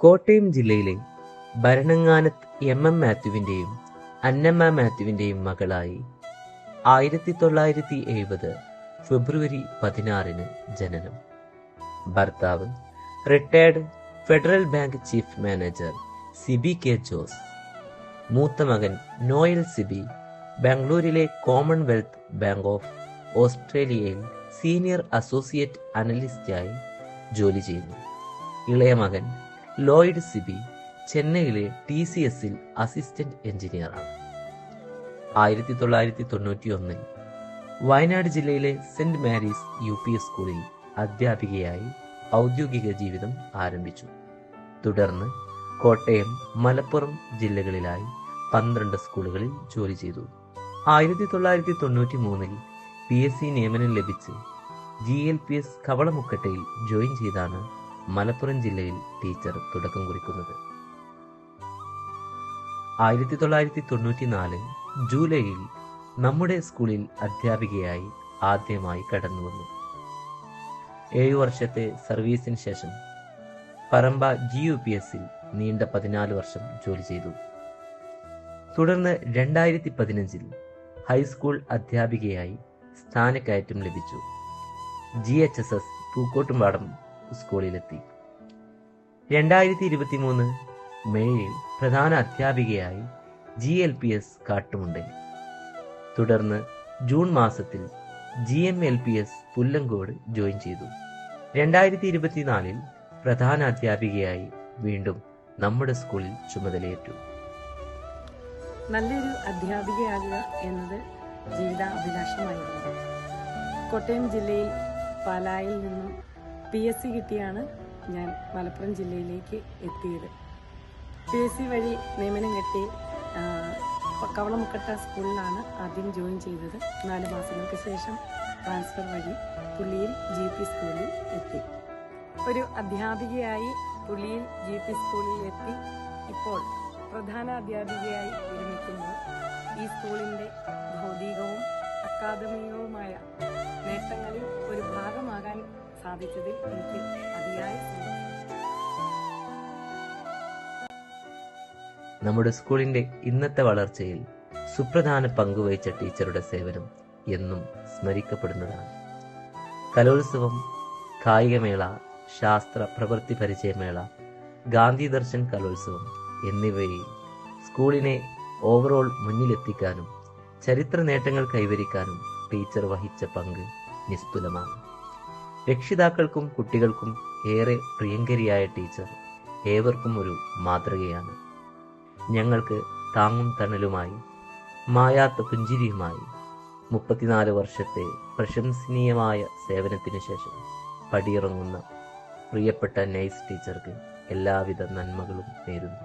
കോട്ടയം ജില്ലയിലെ ഭരണങ്ങാനത്ത് എം മാത്യുവിൻ്റെയും അന്നമ്മ മാത്യുവിൻ്റെയും മകളായി 1970 ഫെബ്രുവരി 16 ജനനം. ഭർത്താവ് retired Federal Bank chief manager Sibi K Jose. മൂത്ത മകൻ നോയൽ സിബി ബാംഗ്ലൂരിലെ കോമൺവെൽത്ത് ബാങ്ക് ഓഫ് ഓസ്ട്രേലിയയിൽ സീനിയർ അസോസിയേറ്റ് അനലിസ്റ്റായി ജോലി ചെയ്യുന്നു. ഇളയ മകൻ ലോയിഡ് സിബി ചെന്നൈയിലെ TCSൽ അസിസ്റ്റന്റ് എഞ്ചിനീയറാണ്. 1991 വയനാട് ജില്ലയിലെ സെന്റ് മാരീസ് UP സ്കൂളിൽ അധ്യാപികയായി ഔദ്യോഗിക ജീവിതം ആരംഭിച്ചു. തുടർന്ന് കോട്ടയം, മലപ്പുറം ജില്ലകളിലായി 12 സ്കൂളുകളിൽ ജോലി ചെയ്തു. 1993 PSC നിയമനം ലഭിച്ച് GLPS കവളമുക്കട്ടയിൽ ജോയിൻ ചെയ്താണ് മലപ്പുറം ജില്ലയിൽ ടീച്ചർ തുടക്കം കുറിക്കുന്നത്. 1994 ജൂലൈയിൽ നമ്മുടെ സ്കൂളിൽ അധ്യാപികയായി ആദ്യമായി കടന്നുവന്നു. 7 വർഷത്തെ സർവീസിന് ശേഷം പറമ്പ GUPSൽ നീണ്ട 14 വർഷം ജോലി ചെയ്തു. തുടർന്ന് 2015 ഹൈസ്കൂൾ അധ്യാപികയായി സ്ഥാനക്കയറ്റം ലഭിച്ചു. GHSS പൂക്കോട്ടുംപാടം സ്കൂളിലെത്തി. 2023 മെയ്യിൽ പ്രധാന അധ്യാപികയായി GLPS കാട്ടുമുണ്ടൽ. തുടർന്ന് ജൂൺ മാസത്തിൽ GMLPS പുല്ലങ്കോട് ജോയിൻ ചെയ്തു. 2024 പ്രധാന അധ്യാപികയായി വീണ്ടും നമ്മുടെ സ്കൂളിൽ ചുമതലയേറ്റു. നല്ലൊരു അധ്യാപികയാകുക എന്നത് ജീവിതാഭിലാഷമായിരുന്നു. കോട്ടയം ജില്ലയിൽ പാലായിൽ നിന്നും PSC കിട്ടിയാണ് ഞാൻ മലപ്പുറം ജില്ലയിലേക്ക് എത്തിയത്. PSC വഴി നിയമനം കിട്ടി കവളമുക്കട്ട സ്കൂളിലാണ് ആദ്യം ജോയിൻ ചെയ്തത്. 4 മാസങ്ങൾക്ക് ശേഷം ട്രാൻസ്ഫർ വഴി പുള്ളിയിൽ GP സ്കൂളിൽ എത്തി. ഒരു അധ്യാപികയായി പുള്ളിയിൽ GP സ്കൂളിൽ എത്തി. ഇപ്പോൾ പ്രധാന അധ്യാപികയായി വിരമിക്കുമ്പോൾ ഈ സ്കൂളിൻ്റെ ഭൗതികവും അക്കാദമികവുമായ നേട്ടങ്ങളിൽ ഒരു ഭാഗമാകാൻ സാധിച്ചതിൽ എനിക്ക് അതിയായ സന്തോഷം. നമ്മുടെ സ്കൂളിന്റെ ഇന്നത്തെ വളർച്ചയിൽ സുപ്രധാന പങ്കുവഹിച്ച ടീച്ചറുടെ സേവനം എന്നും സ്മരിക്കപ്പെടുന്നതാണ്. കലോത്സവം, കായികമേള, ശാസ്ത്ര പ്രവൃത്തി പരിചയമേള, ഗാന്ധി ദർശൻ കലോത്സവം എന്നിവയിൽ സ്കൂളിനെ ഓവറോൾ മുന്നിലെത്തിക്കാനും ചരിത്ര നേട്ടങ്ങൾ കൈവരിക്കാനും ടീച്ചർ വഹിച്ച പങ്ക് നിസ്തുലമാണ്. രക്ഷിതാക്കൾക്കും കുട്ടികൾക്കും ഏറെ പ്രിയങ്കരിയായ ടീച്ചർ ഏവർക്കും ഒരു മാതൃകയാണ്. ഞങ്ങൾക്ക് താങ്ങും തണലുമായി, മായാത്ത പുഞ്ചിരിയുമായി 34 വർഷത്തെ പ്രശംസനീയമായ സേവനത്തിനു ശേഷം പടിയിറങ്ങുന്ന പ്രിയപ്പെട്ട നൈസ് ടീച്ചർക്ക് എല്ലാവിധ നന്മകളും നേരുന്നു.